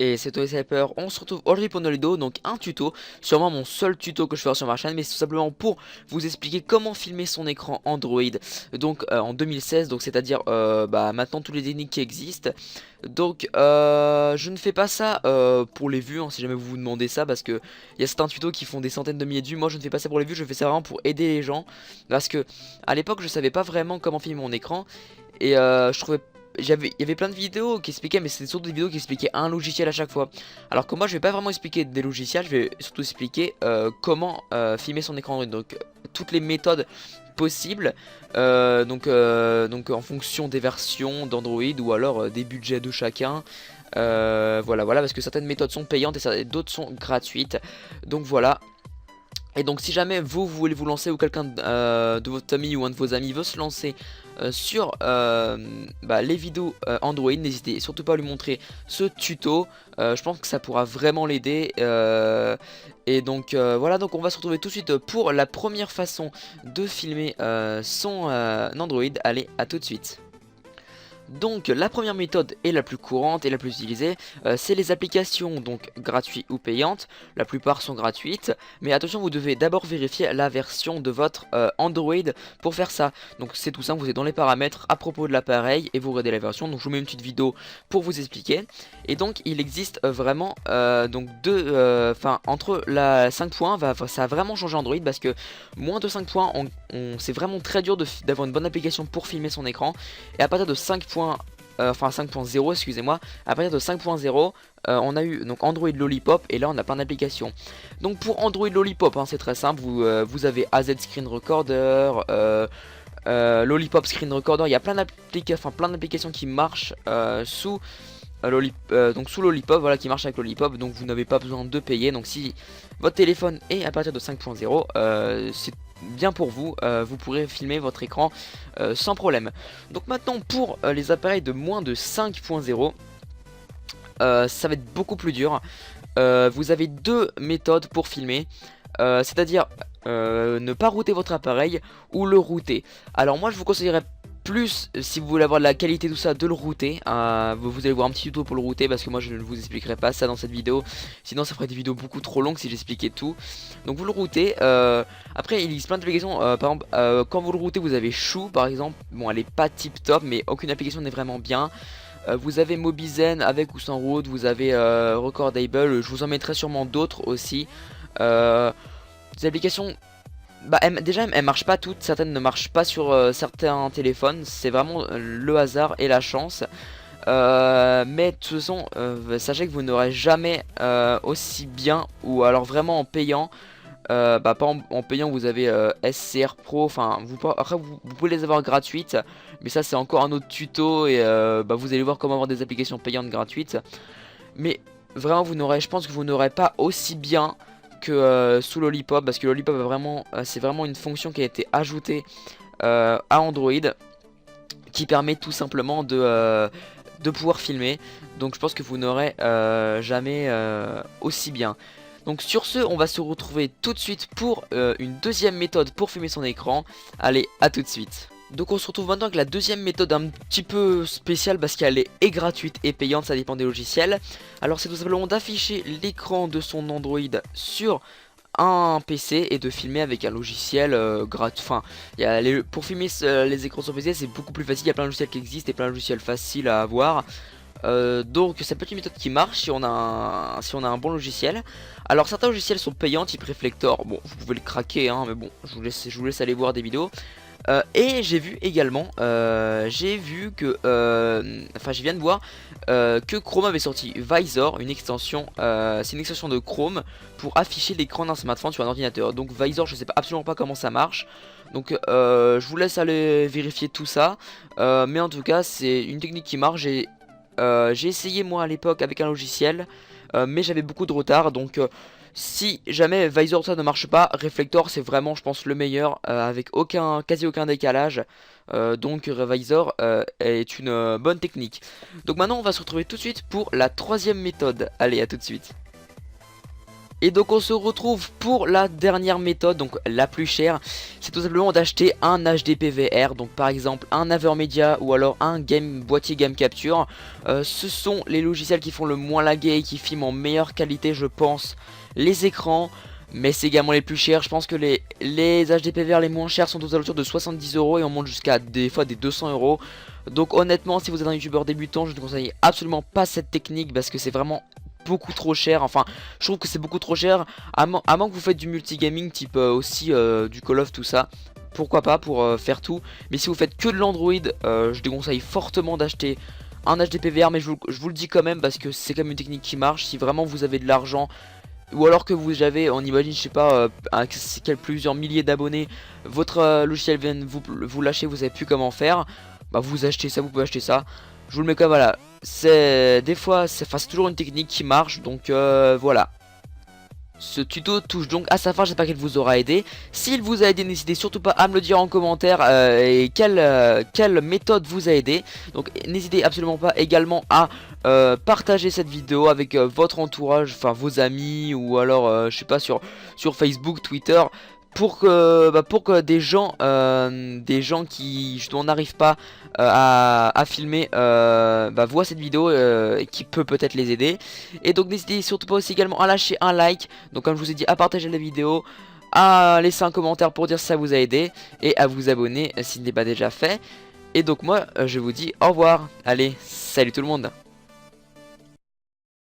Et c'est Toy Sniper, on se retrouve aujourd'hui pour une nouvelle vidéo, donc un tuto, sûrement mon seul tuto que je ferai sur ma chaîne, mais c'est tout simplement pour vous expliquer comment filmer son écran Android, donc en 2016, donc c'est-à-dire maintenant tous les techniques qui existent. Donc je ne fais pas ça pour les vues, hein, si jamais vous vous demandez ça, parce que il y a certains tutos qui font des centaines de milliers de vues. Moi je ne fais pas ça pour les vues, je fais ça vraiment pour aider les gens, parce que à l'époque je savais pas vraiment comment filmer mon écran, et je trouvais il y avait plein de vidéos qui expliquaient, mais c'était surtout des vidéos qui expliquaient un logiciel à chaque fois. Alors que moi je vais pas vraiment expliquer des logiciels, je vais surtout expliquer comment filmer son écran Android. Donc toutes les méthodes possibles, donc en fonction des versions d'Android ou alors des budgets de chacun. Voilà, parce que certaines méthodes sont payantes et d'autres sont gratuites. Donc voilà. Et donc si jamais vous voulez vous lancer ou quelqu'un de votre famille ou un de vos amis veut se lancer sur les vidéos Android, n'hésitez surtout pas à lui montrer ce tuto. Je pense que ça pourra vraiment l'aider. Et donc voilà, donc on va se retrouver tout de suite pour la première façon de filmer son Android. Allez, à tout de suite. Donc la première méthode est la plus courante et la plus utilisée, c'est les applications donc gratuites ou payantes. La plupart sont gratuites, mais attention, vous devez d'abord vérifier la version de votre Android pour faire ça. Donc c'est tout simple, vous êtes dans les paramètres à propos de l'appareil et vous regardez la version. Donc je vous mets une petite vidéo pour vous expliquer. Et donc il existe vraiment donc entre la 5 points, ça a vraiment changé Android, parce que moins de 5 points, c'est vraiment très dur d'avoir une bonne application pour filmer son écran. Et à partir de 5 points, 5.0 excusez-moi, à partir de 5.0 on a eu donc Android Lollipop, et là on a plein d'applications. Donc pour Android Lollipop, hein, c'est très simple, vous avez AZ Screen Recorder, Lollipop Screen Recorder, il y a plein d'applications qui marchent sous Lollipop, voilà, qui marche avec Lollipop, donc vous n'avez pas besoin de payer. Donc si votre téléphone est à partir de 5.0, c'est bien pour vous, vous pourrez filmer votre écran sans problème. Donc maintenant pour les appareils de moins de 5.0, ça va être beaucoup plus dur. Vous avez deux méthodes pour filmer, c'est-à-dire ne pas router votre appareil ou le router. Alors moi je vous conseillerais plus, si vous voulez avoir de la qualité tout ça, de le router. Vous allez voir un petit tuto pour le router, parce que moi je ne vous expliquerai pas ça dans cette vidéo, sinon ça ferait des vidéos beaucoup trop longues si j'expliquais tout. Donc vous le routez. Après il existe plein d'applications, par exemple quand vous le routez vous avez Chou par exemple. Bon, elle est pas tip top, mais aucune application n'est vraiment bien. Vous avez Mobizen avec ou sans route, vous avez Recordable, je vous en mettrai sûrement d'autres aussi. Des applications, déjà elles marchent pas toutes, certaines ne marchent pas sur certains téléphones, c'est vraiment le hasard et la chance. Mais de toute façon, sachez que vous n'aurez jamais aussi bien, ou alors vraiment en payant. Pas en payant, vous avez SCR Pro, enfin après vous pouvez les avoir gratuites, mais ça c'est encore un autre tuto, et vous allez voir comment avoir des applications payantes gratuites. Mais vraiment je pense que vous n'aurez pas aussi bien que sous Lollipop, parce que Lollipop c'est vraiment une fonction qui a été ajoutée à Android, qui permet tout simplement de pouvoir filmer. Donc je pense que vous n'aurez jamais aussi bien. Donc sur ce, on va se retrouver tout de suite pour une deuxième méthode pour filmer son écran. Allez, à tout de suite. Donc on se retrouve maintenant avec la deuxième méthode un petit peu spéciale, parce qu'elle est gratuite et payante, ça dépend des logiciels. Alors c'est tout simplement d'afficher l'écran de son Android sur un PC et de filmer avec un logiciel gratuit. Enfin, pour filmer les écrans sur PC c'est beaucoup plus facile, il y a plein de logiciels qui existent et plein de logiciels faciles à avoir. Donc c'est peut être une méthode qui marche si on a un bon logiciel. Alors certains logiciels sont payants, type Reflector, bon vous pouvez le craquer hein, mais bon je vous laisse aller voir des vidéos. Et j'ai vu également, que, je viens de voir que Chrome avait sorti Visor, une extension, c'est une extension de Chrome pour afficher l'écran d'un smartphone sur un ordinateur. Donc Visor, je sais absolument pas comment ça marche, donc je vous laisse aller vérifier tout ça, mais en tout cas c'est une technique qui marche. J'ai essayé moi à l'époque avec un logiciel, mais j'avais beaucoup de retard, donc si jamais Visor ça ne marche pas, Reflector c'est vraiment je pense le meilleur, avec quasi aucun décalage. Donc Visor est une bonne technique. Donc maintenant on va se retrouver tout de suite pour la troisième méthode. Allez, à tout de suite. Et donc on se retrouve pour la dernière méthode, donc la plus chère. C'est tout simplement d'acheter un HDPVR, donc par exemple un Avermedia ou alors un boîtier Game Capture. Ce sont les logiciels qui font le moins laguer et qui filment en meilleure qualité, je pense, les écrans. Mais c'est également les plus chers. Je pense que les HDPVR les moins chers sont aux alentours de 70 € et on monte jusqu'à des fois des 200 €. Donc honnêtement, si vous êtes un youtubeur débutant, je ne conseille absolument pas cette technique parce que c'est vraiment beaucoup trop cher. Enfin, je trouve que c'est beaucoup trop cher, à moins que vous faites du multigaming type aussi du Call of, tout ça. Pourquoi pas pour faire tout. Mais si vous faites que de l'Android, je déconseille fortement d'acheter un HDPVR. Mais je vous le dis quand même parce que c'est quand même une technique qui marche. Si vraiment vous avez de l'argent, ou alors que vous avez, on imagine, je sais pas, plusieurs milliers d'abonnés, votre logiciel vient de vous lâcher, vous savez plus comment faire, bah vous achetez ça, vous pouvez acheter ça. Je vous le mets comme voilà. C'est des fois, c'est toujours une technique qui marche, donc voilà. Ce tuto touche donc à sa fin, j'espère qu'il vous aura aidé. S'il vous a aidé, n'hésitez surtout pas à me le dire en commentaire et quelle méthode vous a aidé. Donc n'hésitez absolument pas également à partager cette vidéo avec votre entourage, enfin vos amis ou alors je sais pas sur Facebook, Twitter. Pour que des gens qui justement n'arrivent pas à filmer voient cette vidéo et qui peut-être les aider. Et donc n'hésitez surtout pas aussi également à lâcher un like. Donc comme je vous ai dit, à partager la vidéo, à laisser un commentaire pour dire si ça vous a aidé et à vous abonner si ce n'est pas déjà fait. Et donc moi je vous dis au revoir. Allez, salut tout le monde.